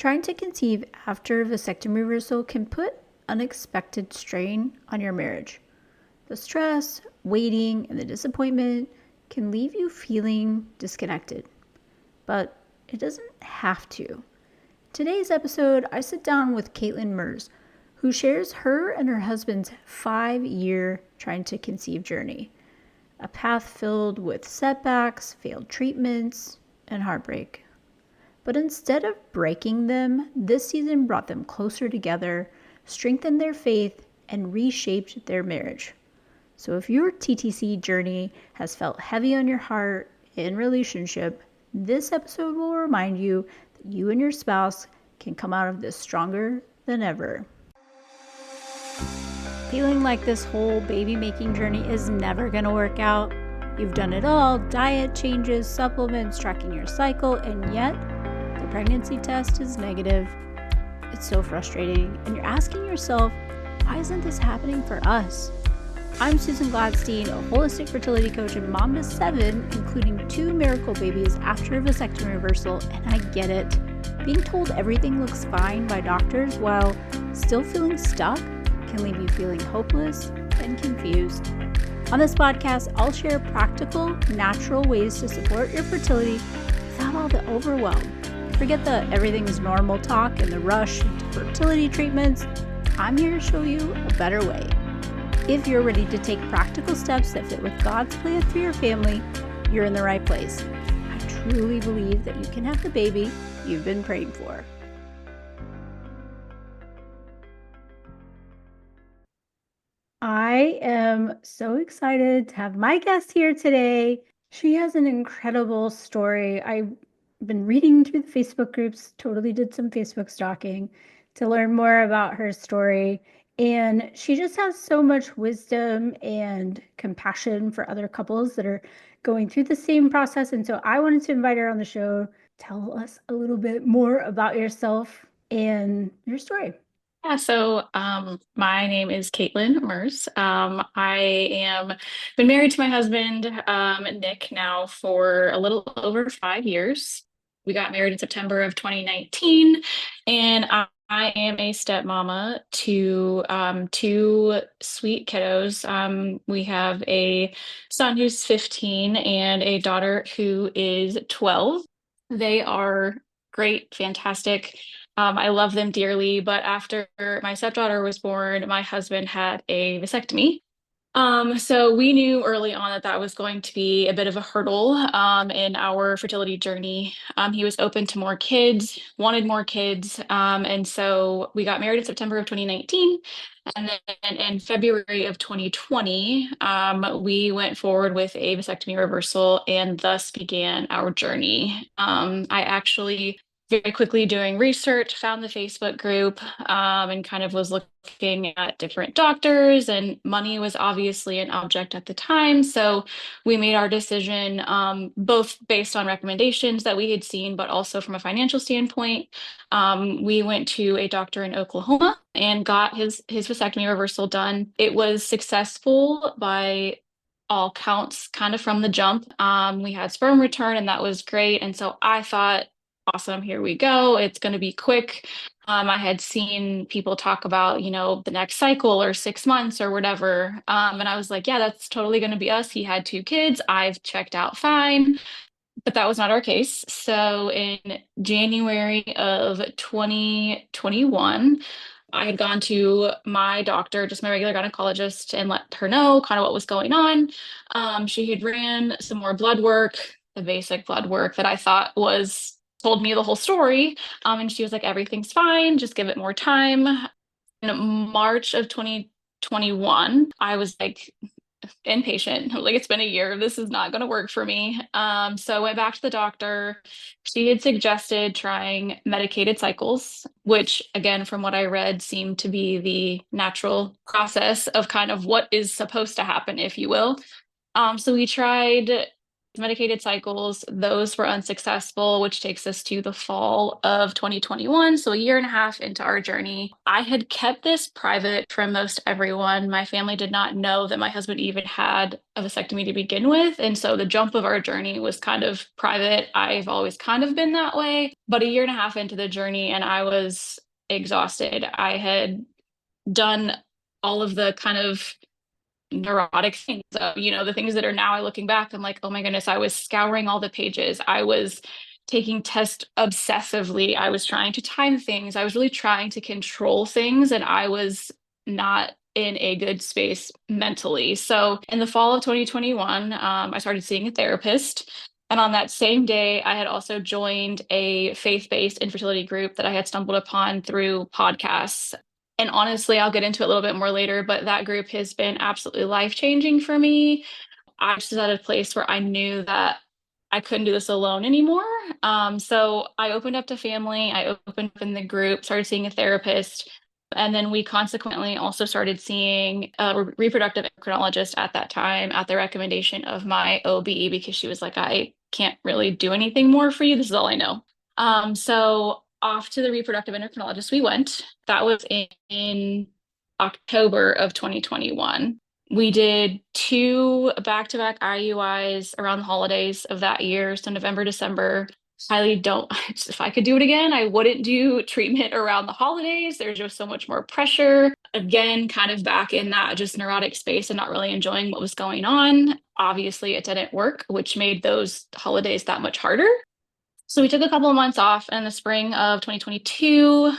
Trying to conceive after vasectomy reversal can put unexpected strain on your marriage. The stress, waiting, and the disappointment can leave you feeling disconnected. But it doesn't have to. Today's episode, I sit down with Kaitlan Merz, who shares her and her husband's 5-year trying to conceive journey. A path filled with setbacks, failed treatments, and heartbreak. But instead of breaking them, this season brought them closer together, strengthened their faith, and reshaped their marriage. So if your TTC journey has felt heavy on your heart in relationship, this episode will remind you that you and your spouse can come out of this stronger than ever. Feeling like this whole baby making journey is never going to work out? You've done it all, diet changes, supplements, tracking your cycle, and yet the pregnancy test is negative. It's so frustrating, and you're asking yourself, why isn't this happening for us? I'm Susan Gladstein, a holistic fertility coach and mom to 7, including 2 miracle babies after a vasectomy reversal, and I get it. Being told everything looks fine by doctors while still feeling stuck can leave you feeling hopeless and confused. On this podcast, I'll share practical, natural ways to support your fertility without all the overwhelm. Forget the everything's normal talk and the rush into fertility treatments. I'm here to show you a better way. If you're ready to take practical steps that fit with God's plan for your family, you're in the right place. I truly believe that you can have the baby you've been praying for. I am so excited to have my guest here today. She has an incredible story. I've been reading through the Facebook groups, totally did some Facebook stalking to learn more about her story. And she just has so much wisdom and compassion for other couples that are going through the same process. And so I wanted to invite her on the show. Tell us a little bit more about yourself and your story. Yeah, so my name is Kaitlan Merz. I am been married to my husband, Nick, now for a little over 5 years. We got married in September of 2019, and I am a stepmama to 2 sweet kiddos. We have a son who's 15 and a daughter who is 12. They are great, fantastic. I love them dearly, but after my stepdaughter was born, my husband had a vasectomy. So we knew early on that that was going to be a bit of a hurdle in our fertility journey. He was open to more kids, wanted more kids, and so we got married in September of 2019. And then in February of 2020, we went forward with a vasectomy reversal and thus began our journey. I actually very quickly doing research, found the Facebook group, and kind of was looking at different doctors, and money was obviously an object at the time. So we made our decision, both based on recommendations that we had seen, but also from a financial standpoint. We went to a doctor in Oklahoma and got his vasectomy reversal done. It was successful by all counts, kind of from the jump. We had sperm return, and that was great. And so I thought, awesome, here we go. It's going to be quick. I had seen people talk about, the next cycle or 6 months or whatever. And I was like, yeah, that's totally going to be us. He had 2 kids. I've checked out fine. But that was not our case. So in January of 2021, I had gone to my doctor, just my regular gynecologist, and let her know kind of what was going on. She had ran some more blood work, the basic blood work that I thought told me the whole story. And she was like, everything's fine, just give it more time. In March of 2021, I was like impatient. Like, it's been a year. This is not going to work for me. So I went back to the doctor. She had suggested trying medicated cycles, which again, from what I read, seemed to be the natural process of kind of what is supposed to happen, if you will. So we tried medicated cycles. Those were unsuccessful, which takes us to the fall of 2021. So a year and a half into our journey. I had kept this private from most everyone. My family did not know that my husband even had a vasectomy to begin with. And so the jump of our journey was kind of private. I've always kind of been that way. But a year and a half into the journey, and I was exhausted. I had done all of the kind of neurotic things, the things that are now looking back, I'm like, oh my goodness, I was scouring all the pages. I was taking tests obsessively. I was trying to time things. I was really trying to control things, and I was not in a good space mentally. So in the fall of 2021, I started seeing a therapist. And on that same day, I had also joined a faith-based infertility group that I had stumbled upon through podcasts. And honestly, I'll get into it a little bit more later, but that group has been absolutely life-changing for me. I was at a place where I knew that I couldn't do this alone anymore. So I opened up to family, I opened up in the group, started seeing a therapist, and then we consequently also started seeing a reproductive endocrinologist at that time at the recommendation of my OB, because she was like, I can't really do anything more for you. This is all I know. So off to the reproductive endocrinologist we went. That was in October of 2021. We did 2 back-to-back IUIs around the holidays of that year, so November, December. Highly don't, if I could do it again, I wouldn't do treatment around the holidays. There's just so much more pressure. Again, kind of back in that just neurotic space and not really enjoying what was going on. Obviously, it didn't work, which made those holidays that much harder. So we took a couple of months off, and in the spring of 2022,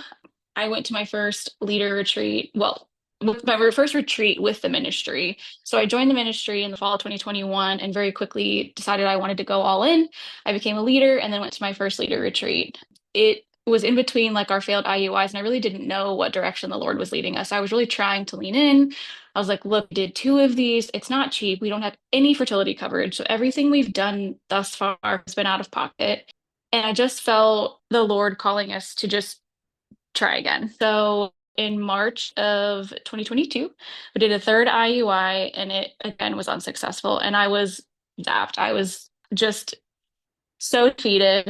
I went to my first leader retreat. Well, my first retreat with the ministry. So I joined the ministry in the fall of 2021 and very quickly decided I wanted to go all in. I became a leader and then went to my first leader retreat. It was in between like our failed IUIs, and I really didn't know what direction the Lord was leading us. I was really trying to lean in. I was like, look, we did 2 of these. It's not cheap. We don't have any fertility coverage. So everything we've done thus far has been out of pocket. And I just felt the Lord calling us to just try again. So in March of 2022, we did a third IUI, and it again was unsuccessful. And I was zapped. I was just so defeated.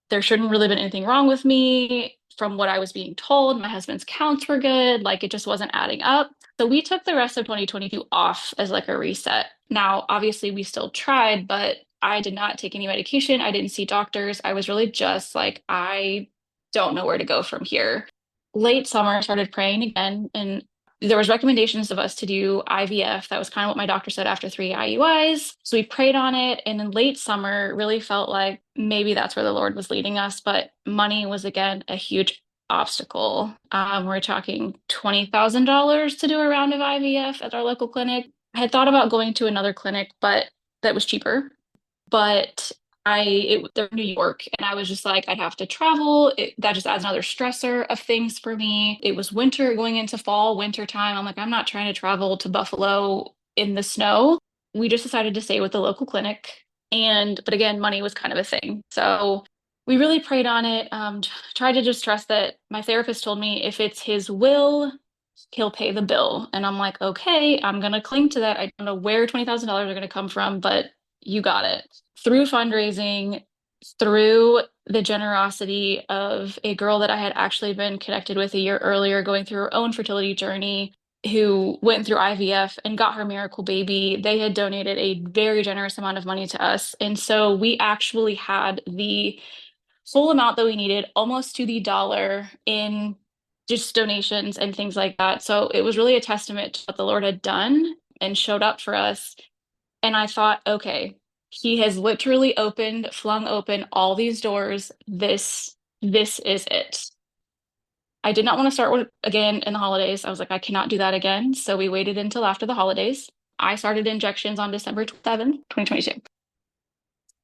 There shouldn't really been anything wrong with me from what I was being told. My husband's counts were good. Like it just wasn't adding up. So we took the rest of 2022 off as like a reset. Now, obviously, we still tried, but I did not take any medication. I didn't see doctors. I was really just like, I don't know where to go from here. Late summer, I started praying again, and there was recommendations of us to do IVF. That was kind of what my doctor said after 3 IUIs. So we prayed on it. And in late summer, really felt like maybe that's where the Lord was leading us. But money was, again, a huge obstacle. We're talking $20,000 to do a round of IVF at our local clinic. I had thought about going to another clinic, but that was cheaper. But they're in New York, and I was just like, I'd have to travel. That just adds another stressor of things for me. It was winter going into fall, winter time. I'm like, I'm not trying to travel to Buffalo in the snow. We just decided to stay with the local clinic. But again, money was kind of a thing. So we really prayed on it. Tried to just trust that my therapist told me if it's his will, he'll pay the bill. And I'm like, okay, I'm going to cling to that. I don't know where $20,000 are going to come from, but you got it. Through fundraising, through the generosity of a girl that I had actually been connected with a year earlier, going through her own fertility journey, who went through IVF and got her miracle baby. They had donated a very generous amount of money to us. And so we actually had the full amount that we needed, almost to the dollar, in just donations and things like that. So it was really a testament to what the Lord had done and showed up for us. And I thought, okay, he has literally flung open all these doors. This is it. I did not want to start work again in the holidays. I was like, I cannot do that again. So we waited until after the holidays. I started injections on December 7th, 2022.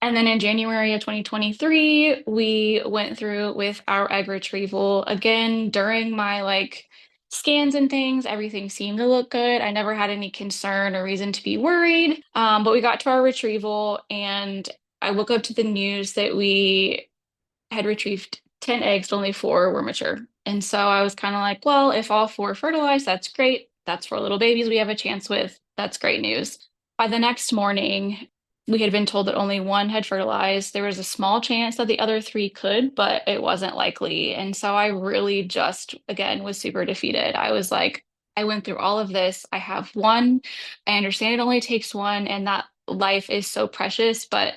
And then in January of 2023, we went through with our egg retrieval. Again, during my scans and things, everything seemed to look good. I never had any concern or reason to be worried. But we got to our retrieval, and I woke up to the news that we had retrieved 10 eggs, but only 4 were mature. And so I was kind of like, well, if all 4 fertilized, that's great. That's 4 little babies we have a chance with. That's great news. By the next morning, We had been told that only one had fertilized. There was a small chance that the other three could, but it wasn't likely. And so I really just, again, was super defeated. I was like, I went through all of this. I have one. I understand it only takes one, and that life is so precious, but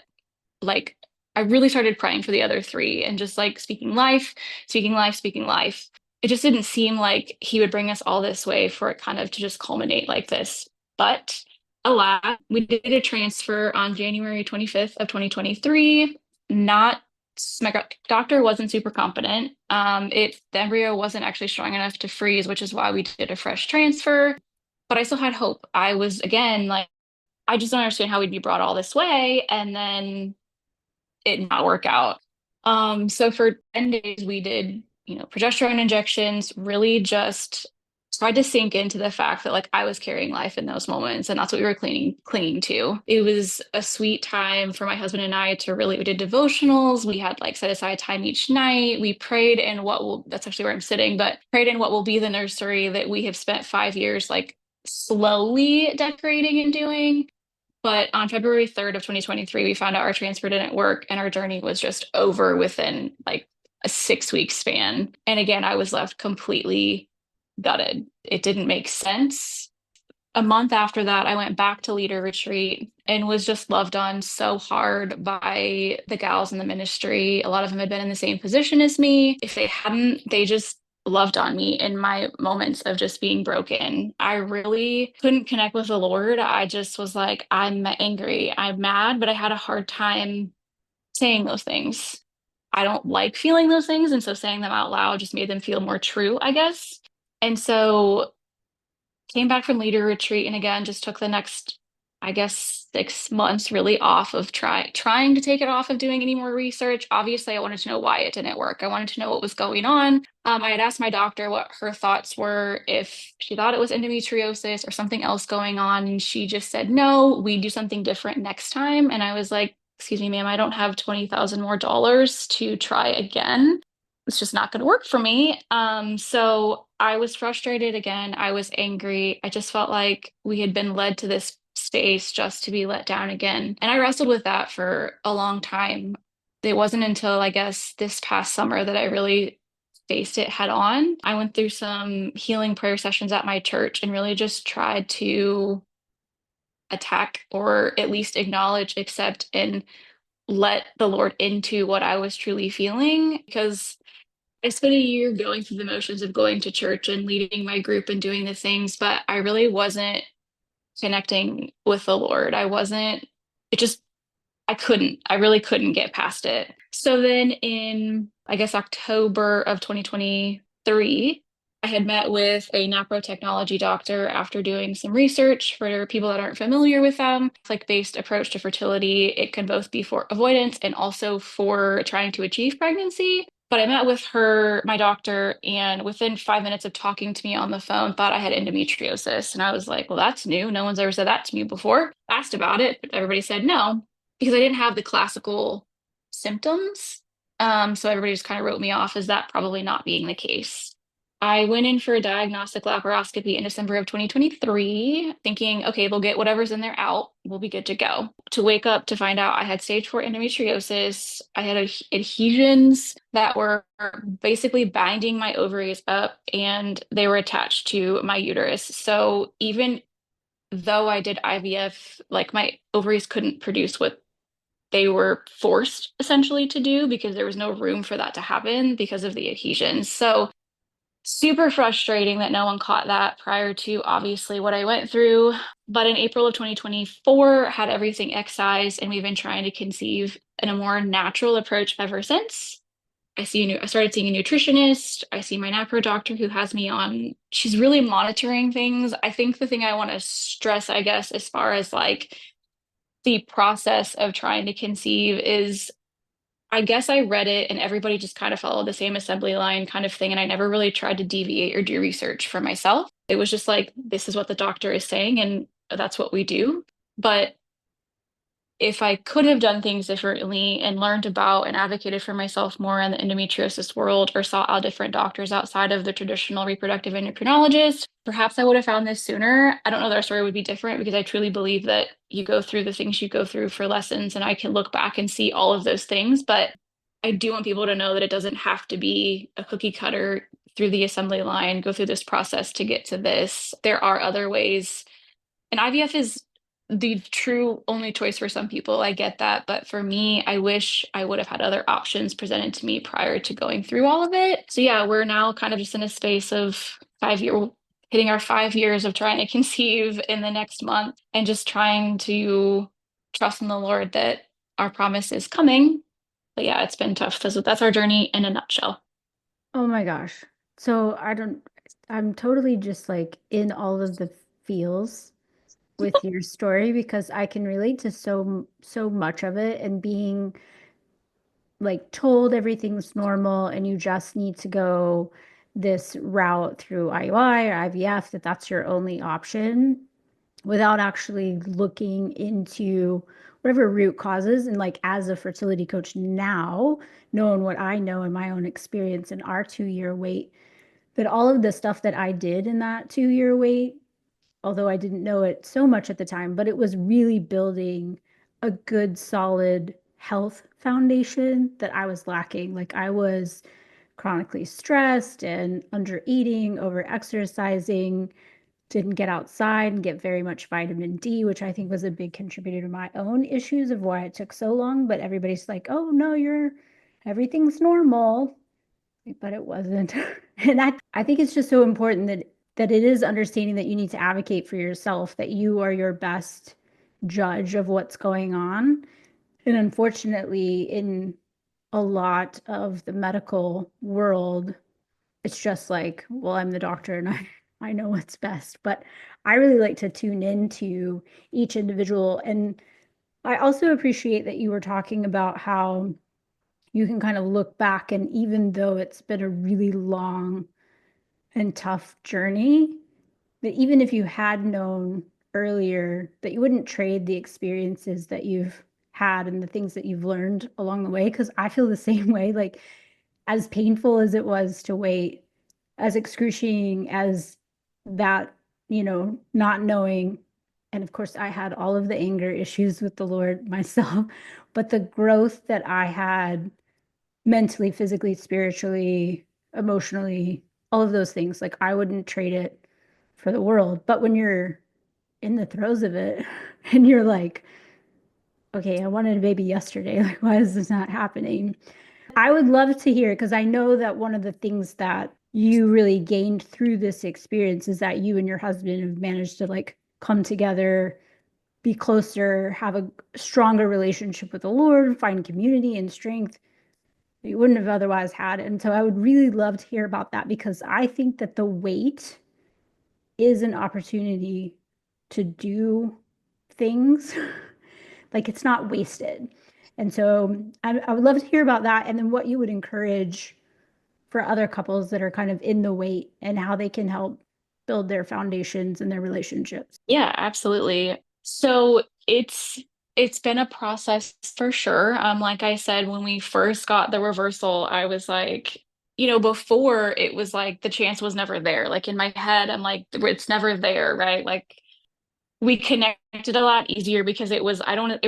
like I really started praying for the other three and just like speaking life, speaking life, speaking life. It just didn't seem like he would bring us all this way for it kind of to just culminate like this. But alas, we did a transfer on January 25th of 2023. Not my doctor wasn't super competent. The embryo wasn't actually strong enough to freeze, which is why we did a fresh transfer. But I still had hope. I was again like, I just don't understand how we'd be brought all this way and then it not work out. So for 10 days we did, progesterone injections, really just tried to sink into the fact that like I was carrying life in those moments and that's what we were clinging to. It was a sweet time for my husband and I to really we did devotionals. We had like set aside time each night. We prayed in that's actually where I'm sitting, but prayed in what will be the nursery that we have spent 5 years like slowly decorating and doing. But on February 3rd of 2023, we found out our transfer didn't work and our journey was just over within like a 6 week span. And again, I was left completely gutted. It didn't make sense. A month after that, I went back to leader retreat and was just loved on so hard by the gals in the ministry. A lot of them had been in the same position as me. If they hadn't, they just loved on me in my moments of just being broken. I really couldn't connect with the Lord. I just was like, I'm angry, I'm mad, but I had a hard time saying those things. I don't like feeling those things. And so saying them out loud just made them feel more true, I guess. And so came back from leader retreat and again just took the next, I guess, 6 months really off of trying to take it off of doing any more research. Obviously, I wanted to know why it didn't work. I wanted to know what was going on. I had asked my doctor what her thoughts were, if she thought it was endometriosis or something else going on. And she just said, no, we do something different next time. And I was like, excuse me, ma'am, I don't have $20,000 more to try again. It's just not going to work for me. So I was frustrated again. I was angry. I just felt like we had been led to this space just to be let down again. And I wrestled with that for a long time. It wasn't until I guess this past summer that I really faced it head on. I went through some healing prayer sessions at my church and really just tried to attack or at least acknowledge, accept, and let the Lord into what I was truly feeling because I spent a year going through the motions of going to church and leading my group and doing the things, but I really wasn't connecting with the Lord. I really couldn't get past it. So then in, I guess, October of 2023, I had met with a naprotechnology doctor after doing some research. For people that aren't familiar with them, it's like based approach to fertility. It can both be for avoidance and also for trying to achieve pregnancy. But I met with my doctor, and within 5 minutes of talking to me on the phone, thought I had endometriosis. And I was like, well, that's new. No one's ever said that to me before. Asked about it, but everybody said no, because I didn't have the classical symptoms. So everybody just kind of wrote me off as that probably not being the case. I went in for a diagnostic laparoscopy in December of 2023, thinking, okay, they'll get whatever's in there out. We'll be good to go. To wake up to find out I had stage 4 endometriosis. I had adhesions that were basically binding my ovaries up and they were attached to my uterus. So even though I did IVF, like my ovaries couldn't produce what they were forced essentially to do because there was no room for that to happen because of the adhesions. So super frustrating that no one caught that prior to obviously what I went through. But in April of 2024, had everything excised, and we've been trying to conceive in a more natural approach ever since. I started seeing a nutritionist. I see my NAPRO doctor who has me on. She's really monitoring things. I think the thing I want to stress, I guess, as far as like the process of trying to conceive is I guess I read it and everybody just kind of followed the same assembly line kind of thing. And I never really tried to deviate or do research for myself. It was just like, this is what the doctor is saying, and that's what we do. But if I could have done things differently and learned about and advocated for myself more in the endometriosis world or sought out different doctors outside of the traditional reproductive endocrinologist, perhaps I would have found this sooner. I don't know that our story would be different because I truly believe that you go through the things you go through for lessons, and I can look back and see all of those things. But I do want people to know that it doesn't have to be a cookie cutter through the assembly line, go through this process to get to this. There are other ways, and IVF is the true only choice for some people. I get that. But for me, I wish I would have had other options presented to me prior to going through all of it. So yeah, we're now kind of just in a space of 5 year, hitting our 5 years of trying to conceive in the next month and just trying to trust in the Lord that our promise is coming. But yeah, it's been tough. That's our journey in a nutshell. Oh my gosh. So I'm totally just like in all of the feels with your story because I can relate to so much of it, and being like told everything's normal and you just need to go this route through IUI or IVF, that that's your only option without actually looking into whatever root causes. And like as a fertility coach now, knowing what I know in my own experience in our 2 year wait, that all of the stuff that I did in that 2 year wait, although I didn't know it so much at the time, but it was really building a good, solid health foundation that I was lacking. Like I was chronically stressed and under eating, over exercising, didn't get outside and get very much vitamin D, which I think was a big contributor to my own issues of why it took so long. But everybody's like, oh no, everything's normal, but it wasn't. And I think it's just so important that it is understanding that you need to advocate for yourself, that you are your best judge of what's going on. And unfortunately, in a lot of the medical world, it's just like, well, I'm the doctor and I know what's best. But I really like to tune into each individual. And I also appreciate that you were talking about how you can kind of look back, and even though it's been a really long and tough journey, that even if you had known earlier, that you wouldn't trade the experiences that you've had and the things that you've learned along the way. Because I feel the same way. Like, as painful as it was to wait, as excruciating as that, not knowing. And of course, I had all of the anger issues with the Lord myself, but the growth that I had mentally, physically, spiritually, emotionally, all of those things, like I wouldn't trade it for the world. But when you're in the throes of it and you're like, okay, I wanted a baby yesterday, like, why is this not happening? I would love to hear, because I know that one of the things that you really gained through this experience is that you and your husband have managed to like come together, be closer, have a stronger relationship with the Lord, find community and strength that you wouldn't have otherwise had. And so I would really love to hear about that, because I think that the wait is an opportunity to do things. Like it's not wasted. And so I would love to hear about that, and then what you would encourage for other couples that are kind of in the wait and how they can help build their foundations and their relationships. Yeah, absolutely. So it's been a process for sure. Like I said, when we first got the reversal, I was like, before it was like the chance was never there. Like in my head, I'm like, it's never there, right? Like we connected a lot easier because it was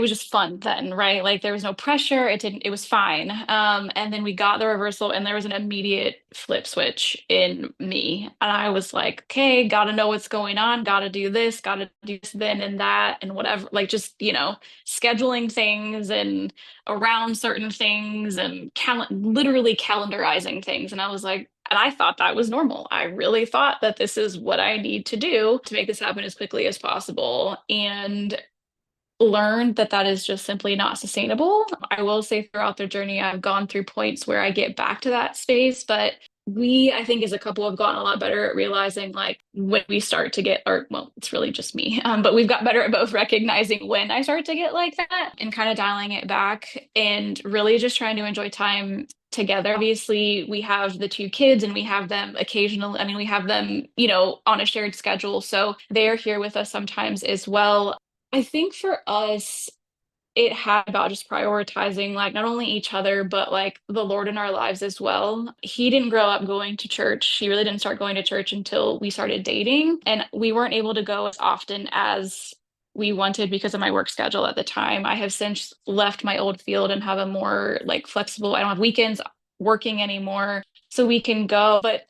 just fun then, right? Like there was no pressure. It was fine. And then we got the reversal and there was an immediate flip switch in me. And I was like, okay, gotta know what's going on, gotta do this, gotta do this, then and that, and whatever, like just, scheduling things and around certain things and literally calendarizing things. And I was like, and I thought that was normal. I really thought that this is what I need to do to make this happen as quickly as possible. And learned that that is just simply not sustainable. I will say throughout the journey, I've gone through points where I get back to that space, but I think as a couple have gotten a lot better at realizing like when we start to get, or well, it's really just me, but we've got better at both recognizing when I start to get like that and kind of dialing it back and really just trying to enjoy time together. Obviously, we have the two kids and we have them occasionally. I mean, we have them, on a shared schedule. So they're here with us sometimes as well. I think for us, it had about just prioritizing like not only each other, but like the Lord in our lives as well. He didn't grow up going to church. He really didn't start going to church until we started dating. And we weren't able to go as often as we wanted because of my work schedule at the time. I have since left my old field and have a more like flexible, I don't have weekends working anymore. So we can go. But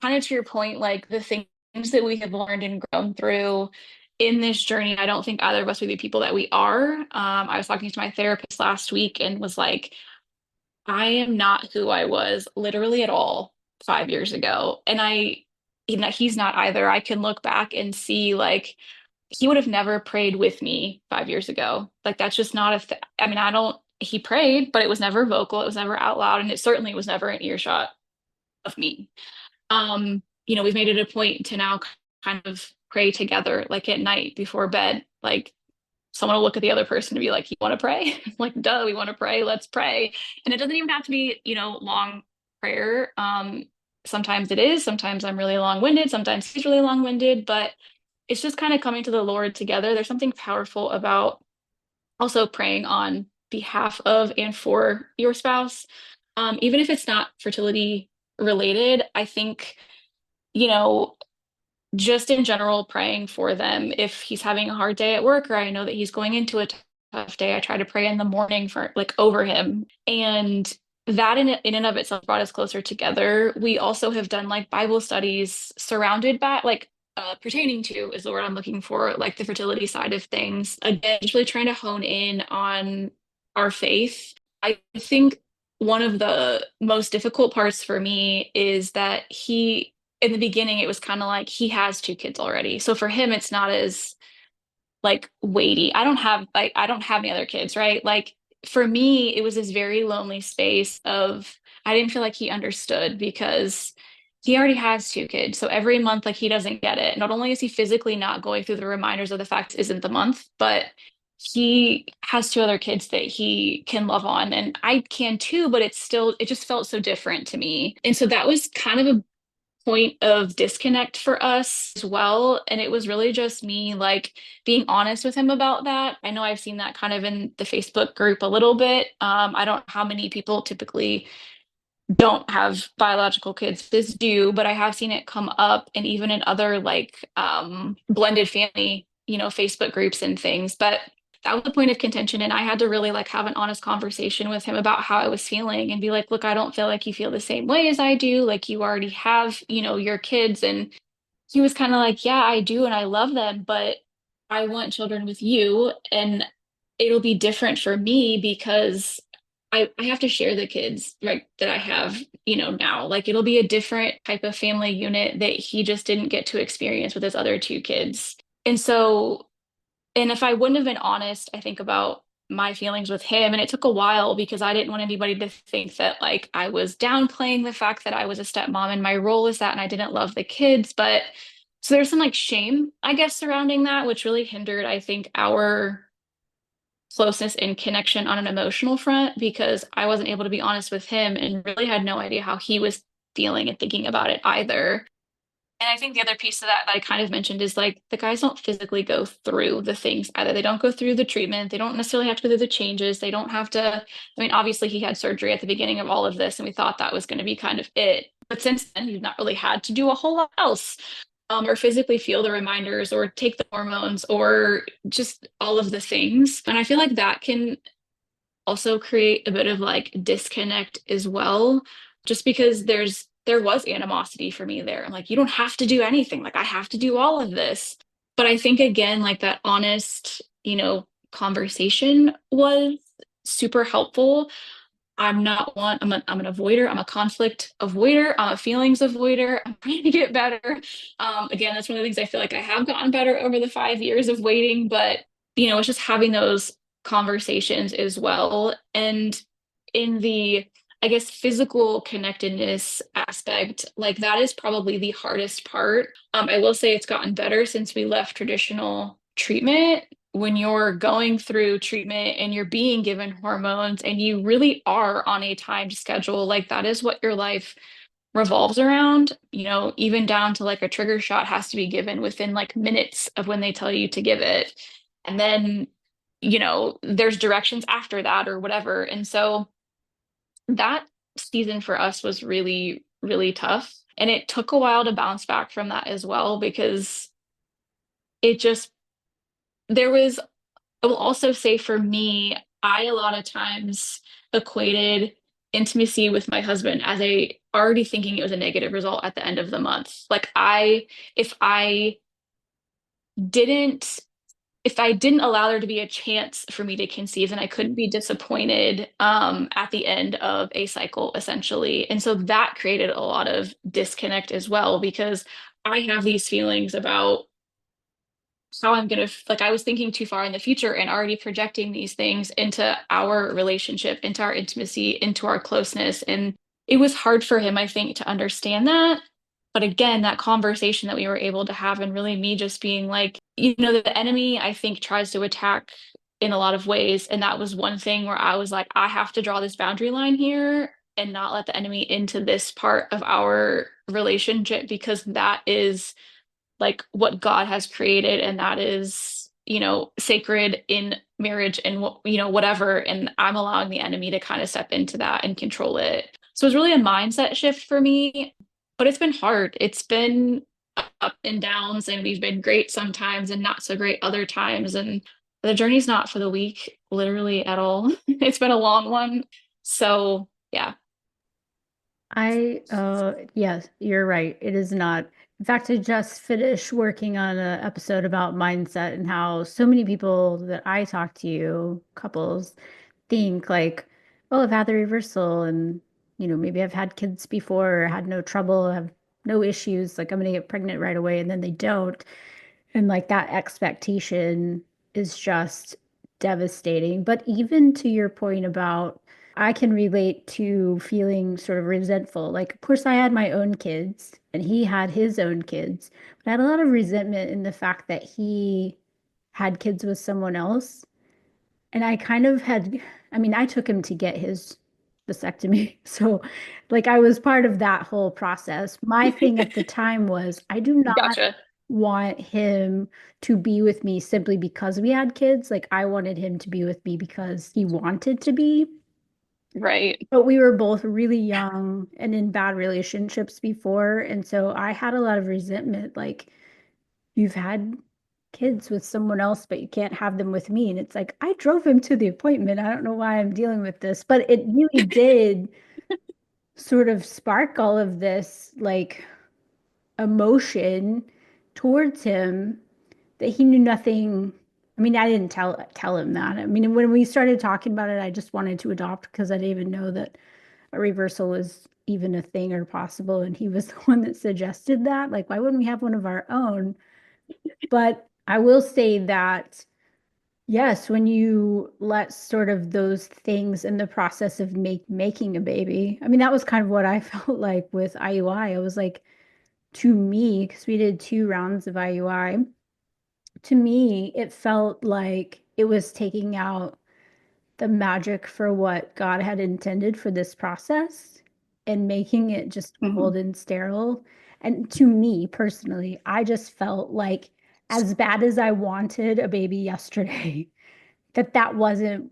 kind of to your point, like the things that we have learned and grown through in this journey, I don't think either of us would be people that we are. I was talking to my therapist last week and was like, I am not who I was literally at all 5 years ago. And he's not either. I can look back and see like he would have never prayed with me 5 years ago. Like that's just not a th I mean, I don't, he prayed, but it was never vocal, it was never out loud, and it certainly was never an earshot of me. We've made it a point to now kind of pray together, like at night before bed. Like someone will look at the other person and be like, "You want to pray?" Like, duh, we want to pray. Let's pray. And it doesn't even have to be, long prayer. Sometimes it is. Sometimes I'm really long-winded. Sometimes he's really long-winded. But it's just kind of coming to the Lord together. There's something powerful about also praying on behalf of and for your spouse. Even if it's not fertility related, I think, you know, just in general, praying for them. If he's having a hard day at work, or I know that he's going into a tough day, I try to pray in the morning for like over him. And that in and of itself brought us closer together. We also have done like Bible studies surrounded by like pertaining to is the word I'm looking for, like the fertility side of things. Again, just really trying to hone in on our faith. I think one of the most difficult parts for me is that in the beginning, it was kind of like he has two kids already. So for him, it's not as like weighty. I don't have any other kids, right? Like for me, it was this very lonely space of I didn't feel like he understood because he already has two kids. So every month, like he doesn't get it. Not only is he physically not going through the reminders of the fact this isn't the month, but he has two other kids that he can love on. And I can too, but it just felt so different to me. And so that was kind of a point of disconnect for us as well. And it was really just me like being honest with him about that. I know I've seen that kind of in the Facebook group a little bit. I don't know how many people typically don't have biological kids. This do, but I have seen it come up and even in other like blended family, Facebook groups and things. But that was the point of contention. And I had to really like have an honest conversation with him about how I was feeling and be like, look, I don't feel like you feel the same way as I do. Like you already have, your kids. And he was kind of like, yeah, I do. And I love them, but I want children with you. And it'll be different for me because I have to share the kids, right, that I have, now. Like it'll be a different type of family unit that he just didn't get to experience with his other two kids. And so, and if I wouldn't have been honest, I think about my feelings with him, and it took a while because I didn't want anybody to think that like I was downplaying the fact that I was a stepmom and my role is that and I didn't love the kids. But so there's some like shame, I guess, surrounding that, which really hindered, I think, our closeness and connection on an emotional front because I wasn't able to be honest with him and really had no idea how he was feeling and thinking about it either. And I think the other piece of that I kind of mentioned is like the guys don't physically go through the things either. They don't go through the treatment. They don't necessarily have to go through the changes. They don't have to. I mean, obviously, he had surgery at the beginning of all of this, and we thought that was going to be kind of it. But since then, he's not really had to do a whole lot else or physically feel the reminders or take the hormones or just all of the things. And I feel like that can also create a bit of like disconnect as well, just because there was animosity for me there. I'm like, you don't have to do anything. Like I have to do all of this. But I think again, like that honest, conversation was super helpful. I'm an avoider. I'm a conflict avoider. I'm a feelings avoider. I'm trying to get better. Again, that's one of the things I feel like I have gotten better over the 5 years of waiting, but it's just having those conversations as well. And in the, I guess, physical connectedness aspect, like that is probably the hardest part. I will say it's gotten better since we left traditional treatment. When you're going through treatment and you're being given hormones and you really are on a timed schedule, like that is what your life revolves around, even down to like a trigger shot has to be given within like minutes of when they tell you to give it. And then there's directions after that or whatever. And so that season for us was really, really tough. And it took a while to bounce back from that as well because it just, there was, I will also say for me, I a lot of times equated intimacy with my husband as a already thinking it was a negative result at the end of the month. If I didn't if I didn't allow there to be a chance for me to conceive, then I couldn't be disappointed at the end of a cycle, essentially. And so that created a lot of disconnect as well because I have these feelings about how I'm gonna like I was thinking too far in the future and already projecting these things into our relationship, into our intimacy, into our closeness. And it was hard for him, I think, to understand that. But again, that conversation that we were able to have and really me just being like, the enemy, I think, tries to attack in a lot of ways. And that was one thing where I was like, I have to draw this boundary line here and not let the enemy into this part of our relationship because that is like what God has created and that is, sacred in marriage and whatever. And I'm allowing the enemy to kind of step into that and control it. So it's really a mindset shift for me, but it's been hard. It's been up and downs and we've been great sometimes and not so great other times. And the journey's not for the weak, literally at all. It's been a long one. So yeah. Yes, you're right. It is not. In fact, I just finished working on an episode about mindset and how so many people that I talk to, couples, think like, oh, I've had the reversal and, maybe I've had kids before, had no trouble, have no issues, like I'm gonna get pregnant right away, and then they don't. And like that expectation is just devastating. But even to your point about, I can relate to feeling sort of resentful. Like, of course, I had my own kids and he had his own kids, but I had a lot of resentment in the fact that he had kids with someone else. And I kind of had, I mean, I took him to get his vasectomy. So, like, I was part of that whole process. My thing at the time was, I do not Gotcha. want him to be with me simply because we had kids. Like, I wanted him to be with me because he wanted to be. Right. But we were both really young and in bad relationships before. And so I had a lot of resentment. Like, you've had kids with someone else, but you can't have them with me. And it's like, I drove him to the appointment. I don't know why I'm dealing with this, but it really did sort of spark all of this like emotion towards him that he knew nothing. I mean, I didn't tell him that. I mean, when we started talking about it, I just wanted to adopt because I didn't even know that a reversal was even a thing or possible. And he was the one that suggested that. Like, why wouldn't we have one of our own? But I will say that, yes, when you let sort of those things in the process of making a baby, I mean, that was kind of what I felt like with IUI. I was like, to me, because we did 2 rounds of IUI, to me, it felt like it was taking out the magic for what God had intended for this process and making it just Mhm. cold and sterile. And to me personally, I just felt like as bad as I wanted a baby yesterday, that wasn't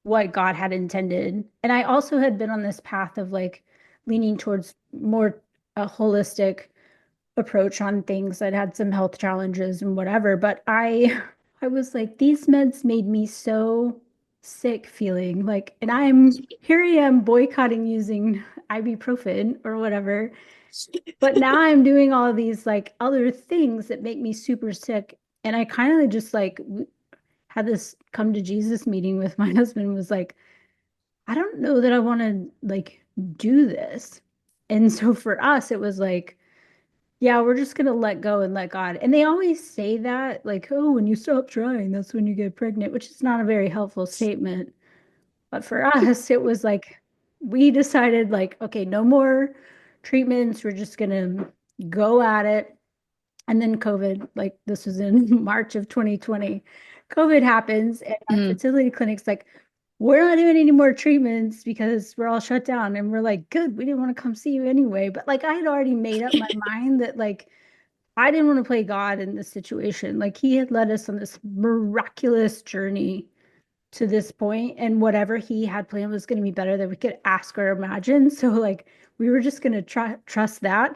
what God had intended. And I also had been on this path of like leaning towards more a holistic approach on things. I'd had some health challenges and whatever, but I was like, these meds made me so sick feeling like, and here I am boycotting using ibuprofen or whatever. But now I'm doing all of these like other things that make me super sick. And I kind of just like had this come to Jesus meeting with my husband, was like, I don't know that I want to like do this. And so for us, it was like, yeah, we're just gonna let go and let God. And they always say that, like, oh, when you stop trying, that's when you get pregnant, which is not a very helpful statement. But for us, it was like we decided, like, okay, no more treatments. We're just gonna go at it. And then COVID, like this was in March of 2020, COVID happens, and our Mhm. fertility clinic's like, we're not doing any more treatments because we're all shut down. And we're like, good, we didn't want to come see you anyway. But like I had already made up my mind that like I didn't want to play God in this situation. Like he had led us on this miraculous journey. to this point, and whatever he had planned was going to be better than we could ask or imagine. So like we were just going to trust that.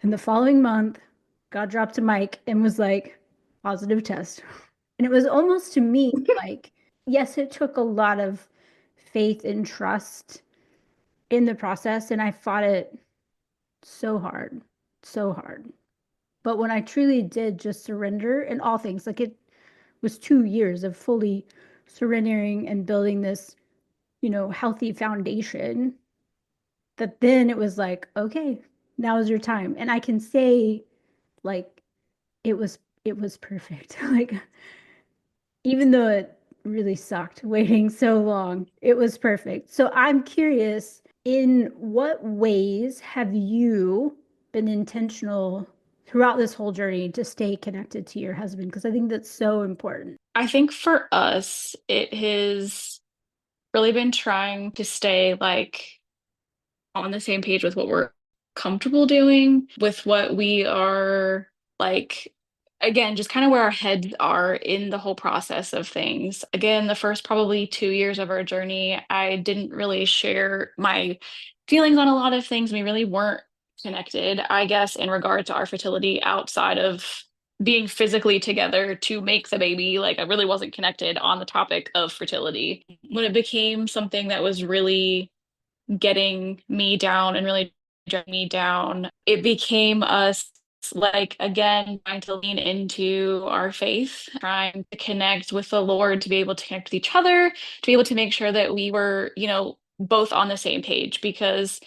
And the following month, God dropped a mic and was like, positive test. And it was almost to me like, yes, it took a lot of faith and trust in the process. And I fought it so hard, so hard. But when I truly did just surrender in all things, like it was 2 years of fully surrendering and building this, healthy foundation, that then it was like, okay, now is your time. And I can say, like, it was perfect. Like, even though it really sucked waiting so long, it was perfect. So I'm curious, in what ways have you been intentional throughout this whole journey to stay connected to your husband? Because I think that's so important. I think for us, it has really been trying to stay like on the same page with what we're comfortable doing, with what we are like, again, just kind of where our heads are in the whole process of things. Again, the first probably 2 years of our journey, I didn't really share my feelings on a lot of things. We really weren't connected, I guess, in regard to our fertility outside of being physically together to make the baby. Like, I really wasn't connected on the topic of fertility. When it became something that was really getting me down and really dragging me down, it became us like again trying to lean into our faith, trying to connect with the Lord, to be able to connect with each other, to be able to make sure that we were, both on the same page, because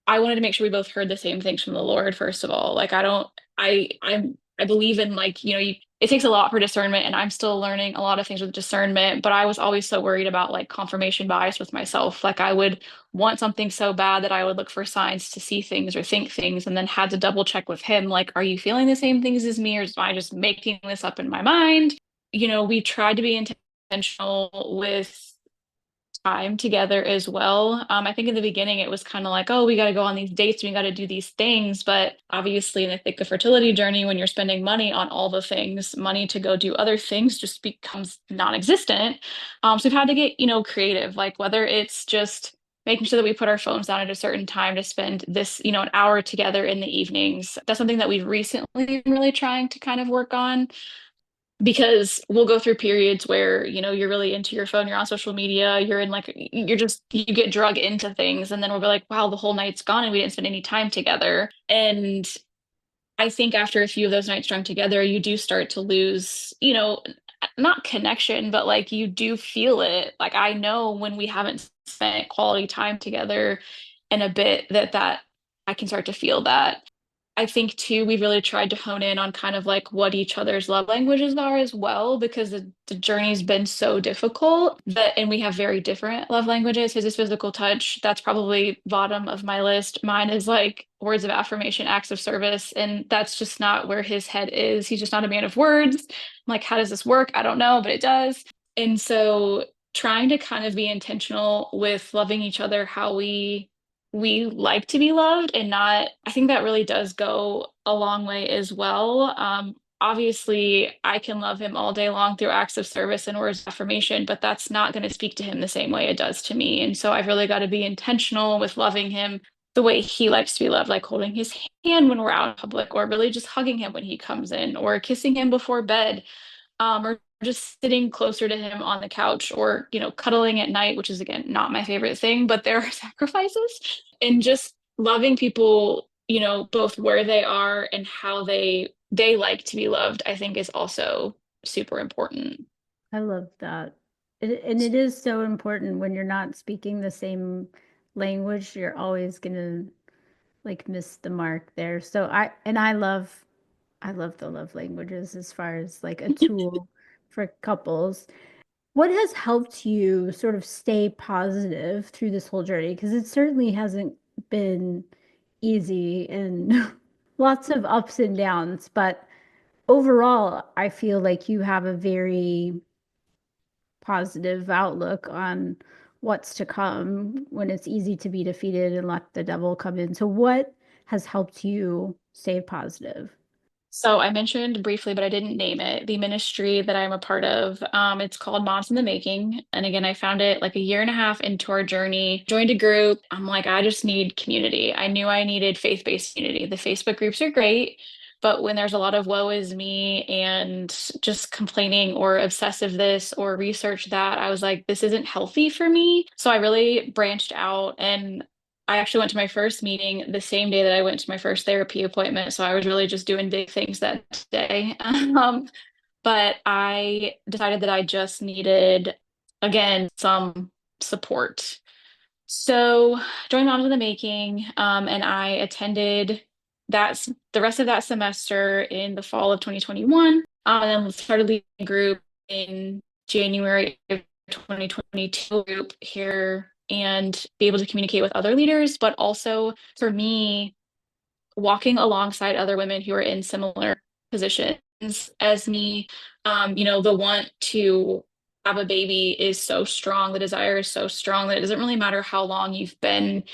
I wanted to make sure we both heard the same things from the Lord, first of all. Like, I don't, I believe in, like, it takes a lot for discernment, and I'm still learning a lot of things with discernment, but I was always so worried about like confirmation bias with myself. Like, I would want something so bad that I would look for signs to see things or think things, and then had to double check with him, like, are you feeling the same things as me, or am I just making this up in my mind? We tried to be intentional with time together as well. I think in the beginning it was kind of like, oh, we got to go on these dates, we got to do these things. But obviously, in I think the fertility journey, when you're spending money on all the things, money to go do other things just becomes non-existent. So we've had to get, creative, like whether it's just making sure that we put our phones down at a certain time to spend this, an hour together in the evenings. That's something that we've recently been really trying to kind of work on, because we'll go through periods where you're really into your phone, you're on social media, you're in like you get drug into things, and then we'll be like, wow, the whole night's gone and we didn't spend any time together. And I think after a few of those nights strung together, you do start to lose, not connection, but like you do feel it. Like, I know when we haven't spent quality time together in a bit, that I can start to feel that. I think too, we've really tried to hone in on kind of like what each other's love languages are as well, because the journey's been so difficult and we have very different love languages. His is physical touch. That's probably bottom of my list. Mine is like words of affirmation, acts of service. And that's just not where his head is. He's just not a man of words. I'm like, how does this work? I don't know, but it does. And so trying to kind of be intentional with loving each other how we like to be loved, and not, I think that really does go a long way as well. Obviously, I can love him all day long through acts of service and words of affirmation, but that's not going to speak to him the same way it does to me. And so I've really got to be intentional with loving him the way he likes to be loved, like holding his hand when we're out in public, or really just hugging him when he comes in, or kissing him before bed, or just sitting closer to him on the couch, or cuddling at night, which is again not my favorite thing, but there are sacrifices. And just loving people, both where they are and how they like to be loved, I think is also super important. I love that. And it is so important when you're not speaking the same language, you're always gonna like miss the mark there. So I love the love languages as far as like a tool for couples. What has helped you sort of stay positive through this whole journey? Because it certainly hasn't been easy and lots of ups and downs, but overall, I feel like you have a very positive outlook on what's to come when it's easy to be defeated and let the devil come in. So, what has helped you stay positive? So I mentioned briefly, but I didn't name it, the ministry that I'm a part of. It's called Moms in the Making. And again, I found it like a year and a half into our journey, joined a group. I'm like, I just need community. I knew I needed faith-based community. The Facebook groups are great, but when there's a lot of woe is me and just complaining or obsessive this or research that, I was like, this isn't healthy for me. So I really branched out and I actually went to my first meeting the same day that I went to my first therapy appointment. So I was really just doing big things that day. But I decided that I just needed, again, some support. So joined Moms in the Making, and I attended the rest of that semester in the fall of 2021, and then started leading a group in January of 2022 group here and be able to communicate with other leaders, but also for me, walking alongside other women who are in similar positions as me. The want to have a baby is so strong, the desire is so strong that it doesn't really matter how long you've been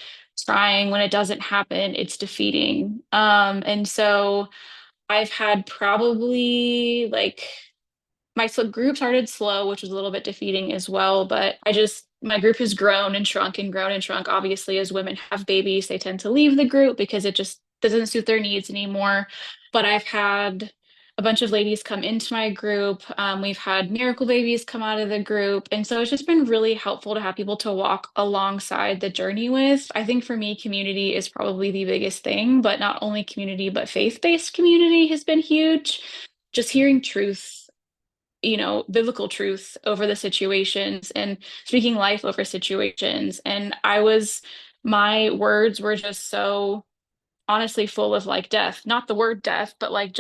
trying. When it doesn't happen, it's defeating. And so I've had probably like group started slow, which was a little bit defeating as well. But my group has grown and shrunk and grown and shrunk. Obviously, as women have babies, they tend to leave the group because it just doesn't suit their needs anymore. But I've had a bunch of ladies come into my group. We've had miracle babies come out of the group. And so it's just been really helpful to have people to walk alongside the journey with. I think for me, community is probably the biggest thing, but not only community, but faith-based community has been huge. Just hearing truth, biblical truth over the situations and speaking life over situations. And my words were just so honestly full of like death, not the word death, but like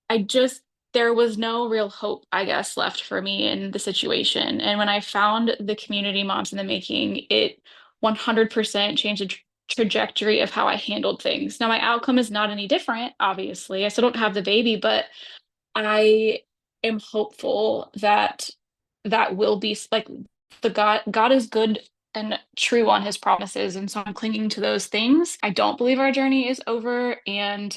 I just, there was no real hope, I guess, left for me in the situation. And when I found the community Moms in the Making, it 100% changed the trajectory of how I handled things. Now, my outcome is not any different, obviously. I still don't have the baby, but I am hopeful that that will be like the God is good and true on his promises. And so I'm clinging to those things. I don't believe our journey is over. And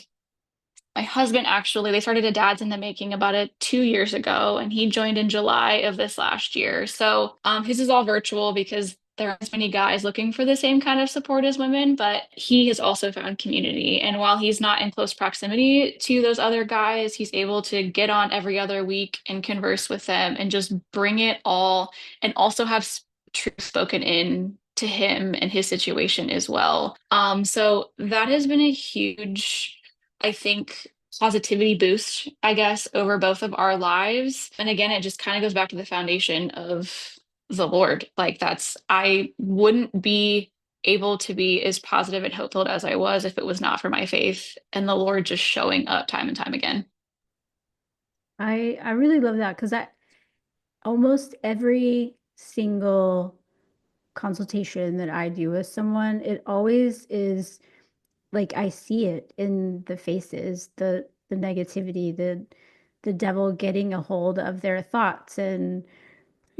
my husband actually, they started a Dads in the Making about 2 years ago, and he joined in July of this last year. So his is all virtual because there aren't as many guys looking for the same kind of support as women, but he has also found community. And while he's not in close proximity to those other guys, he's able to get on every other week and converse with them and just bring it all and also have truth spoken in to him and his situation as well. So that has been a huge, I think, positivity boost, I guess, over both of our lives. And again, it just kind of goes back to the foundation of the Lord. I wouldn't be able to be as positive and hopeful as I was if it was not for my faith and the Lord just showing up time and time again. I really love that because I almost every single consultation that I do with someone, it always is like I see it in the faces, the negativity, the devil getting a hold of their thoughts and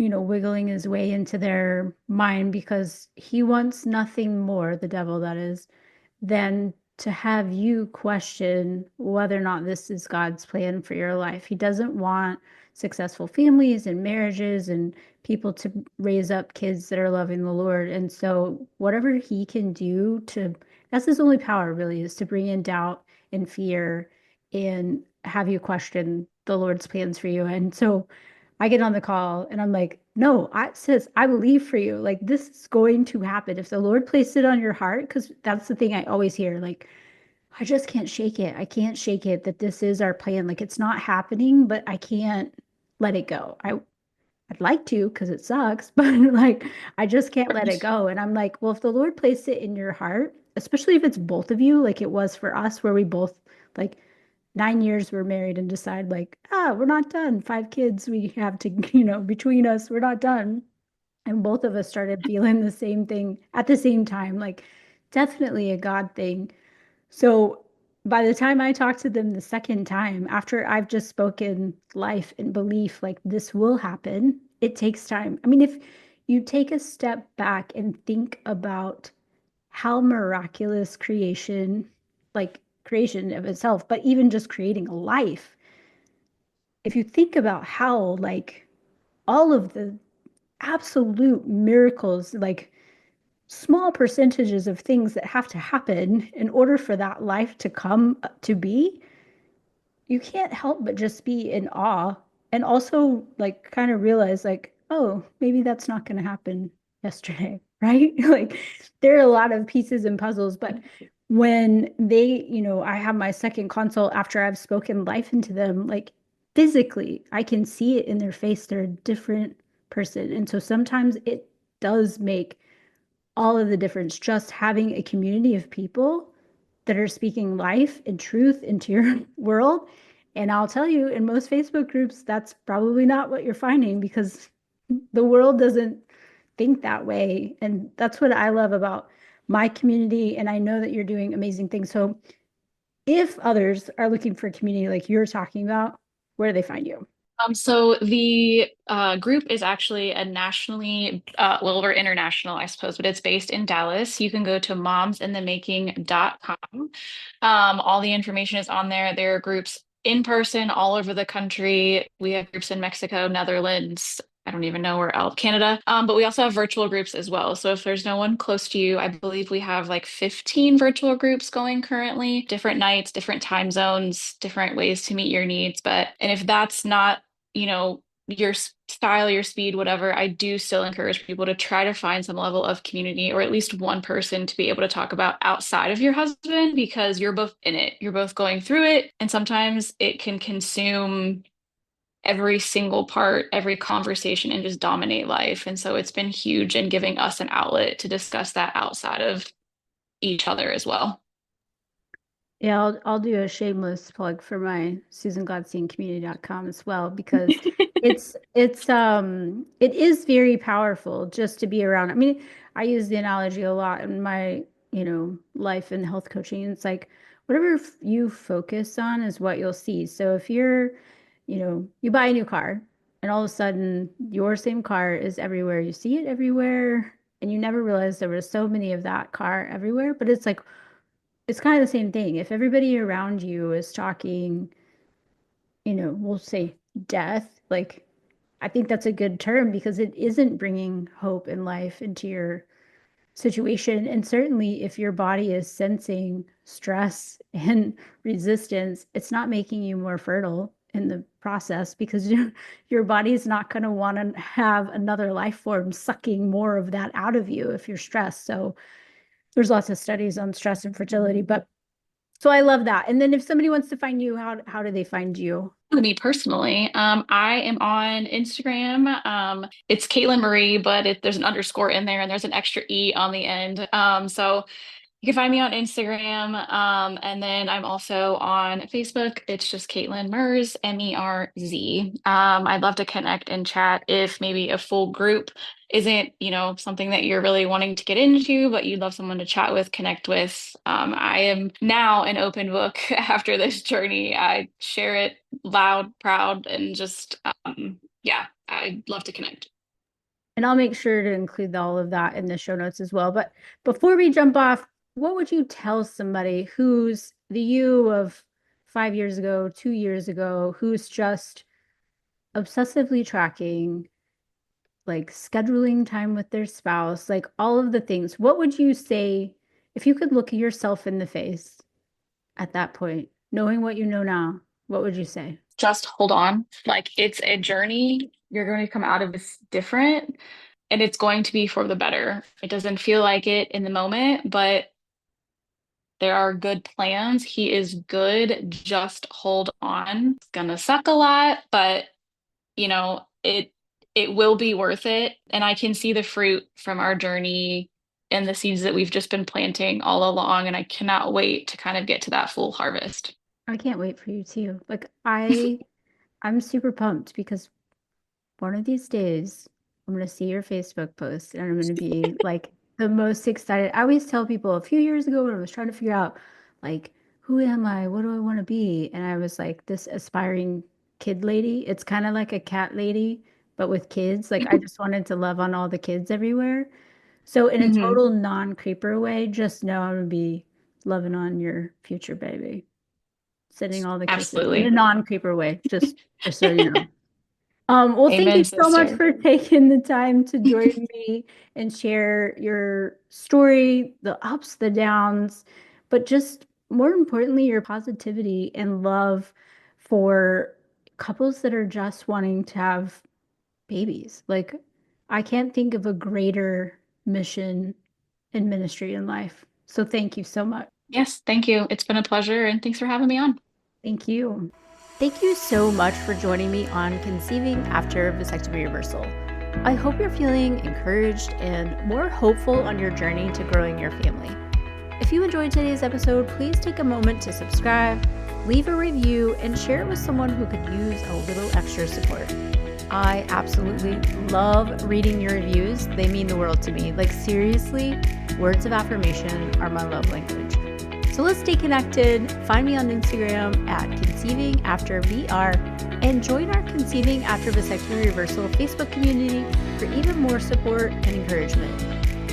wiggling his way into their mind because he wants nothing more, the devil that is, than to have you question whether or not this is God's plan for your life. He doesn't want successful families and marriages and people to raise up kids that are loving the Lord. And so, whatever he can do that's his only power, really, is to bring in doubt and fear and have you question the Lord's plans for you. And so, I get on the call and I'm like, no, I believe for you. Like, this is going to happen. If the Lord placed it on your heart, because that's the thing I always hear, like, I just can't shake it. I can't shake it that this is our plan. Like, it's not happening, but I can't let it go. I'd like to because it sucks, but like, I just can't let it go. And I'm like, well, if the Lord placed it in your heart, especially if it's both of you, like it was for us, where we both, like, 9 years we're married and decide like, we're not done. 5 kids we have to, between us, we're not done. And both of us started feeling the same thing at the same time, like definitely a God thing. So by the time I talk to them the second time, after I've just spoken life and belief, like this will happen, it takes time. I mean, if you take a step back and think about how miraculous creation, like creation of itself, but even just creating a life. If you think about how like all of the absolute miracles, like small percentages of things that have to happen in order for that life to come to be, you can't help but just be in awe and also like kind of realize like, oh, maybe that's not going to happen yesterday, right? Like there are a lot of pieces and puzzles, but when they, I have my second consult after I've spoken life into them, like physically, I can see it in their face. They're a different person. And so sometimes it does make all of the difference just having a community of people that are speaking life and truth into your world. And I'll tell you, in most Facebook groups, that's probably not what you're finding because the world doesn't think that way. And that's what I love about my community. And I know that you're doing amazing things. So if others are looking for a community like you're talking about, where do they find you? So the group is actually a nationally, well, we're international, I suppose, but it's based in Dallas. You can go to momsinthemaking.com. All the information is on there. There are groups in person all over the country. We have groups in Mexico, Netherlands. I don't even know where else, Canada. But we also have virtual groups as well. So if there's no one close to you, I believe we have like 15 virtual groups going currently, different nights, different time zones, different ways to meet your needs. And if that's not, your style, your speed, whatever, I do still encourage people to try to find some level of community or at least one person to be able to talk about outside of your husband because you're both in it. You're both going through it. And sometimes it can consume every single part, every conversation, and just dominate life. And so it's been huge in giving us an outlet to discuss that outside of each other as well. Yeah, I'll do a shameless plug for my SusanGladsteinCommunity.com as well because it is very powerful just to be around. I mean, I use the analogy a lot in my, life and health coaching. It's like whatever you focus on is what you'll see. So if you're, you buy a new car and all of a sudden your same car is everywhere, you see it everywhere, and you never realized there was so many of that car everywhere, but it's like it's kind of the same thing. If everybody around you is talking, we'll say death, like I think that's a good term because it isn't bringing hope and life into your situation. And certainly if your body is sensing stress and resistance, it's not making you more fertile in the process because your body is not going to want to have another life form sucking more of that out of you if you're stressed. So there's lots of studies on stress and fertility, but so I love that. And then if somebody wants to find you, how do they find you? Me personally, I am on Instagram. It's Caitlin Marie, but there's an underscore in there and there's an extra E on the end. So you can find me on Instagram. And then I'm also on Facebook. It's just Kaitlan Merz, Merz. I'd love to connect and chat if maybe a full group isn't, something that you're really wanting to get into, but you'd love someone to chat with, connect with. I am now an open book after this journey. I share it loud, proud, and just, yeah, I'd love to connect. And I'll make sure to include all of that in the show notes as well. But before we jump off, what would you tell somebody who's the you of 5 years ago, 2 years ago, who's just obsessively tracking, like scheduling time with their spouse, like all of the things? What would you say if you could look yourself in the face at that point, knowing what you know now? What would you say? Just hold on. Like it's a journey. You're going to come out of this different and it's going to be for the better. It doesn't feel like it in the moment, but there are good plans. He is good. Just hold on. It's gonna suck a lot, but it will be worth it. And I can see the fruit from our journey and the seeds that we've just been planting all along. And I cannot wait to kind of get to that full harvest. I can't wait for you too. Like I'm super pumped because one of these days, I'm going to see your Facebook post and I'm going to be like the most excited. I always tell people a few years ago when I was trying to figure out, like, who am I? What do I want to be? And I was like this aspiring kid lady. It's kind of like a cat lady, but with kids. Like, I just wanted to love on all the kids everywhere. So, in a Hmm. total non-creeper way, just know I'm going to be loving on your future baby. Sending all the kisses in a Absolutely. non-creeper way, just so you know. Well, thank you Amen, so much sister. for taking the time to join me and share your story, the ups, the downs, but just more importantly, your positivity and love for couples that are just wanting to have babies. Like, I can't think of a greater mission and ministry in life. So thank you so much. Yes, thank you. It's been a pleasure, and thanks for having me on. Thank you. Thank you so much for joining me on Conceiving After Vasectomy Reversal. I hope you're feeling encouraged and more hopeful on your journey to growing your family. If you enjoyed today's episode, please take a moment to subscribe, leave a review, and share it with someone who could use a little extra support. I absolutely love reading your reviews. They mean the world to me. Like, seriously, words of affirmation are my love language. So let's stay connected. Find me on Instagram at conceivingaftervr and join our Conceiving After Vasectomy Reversal Facebook community for even more support and encouragement.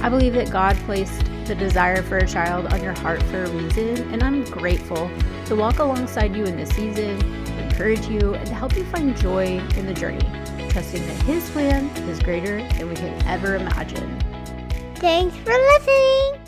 I believe that God placed the desire for a child on your heart for a reason, and I'm grateful to walk alongside you in this season, to encourage you, and to help you find joy in the journey, trusting that His plan is greater than we could ever imagine. Thanks for listening.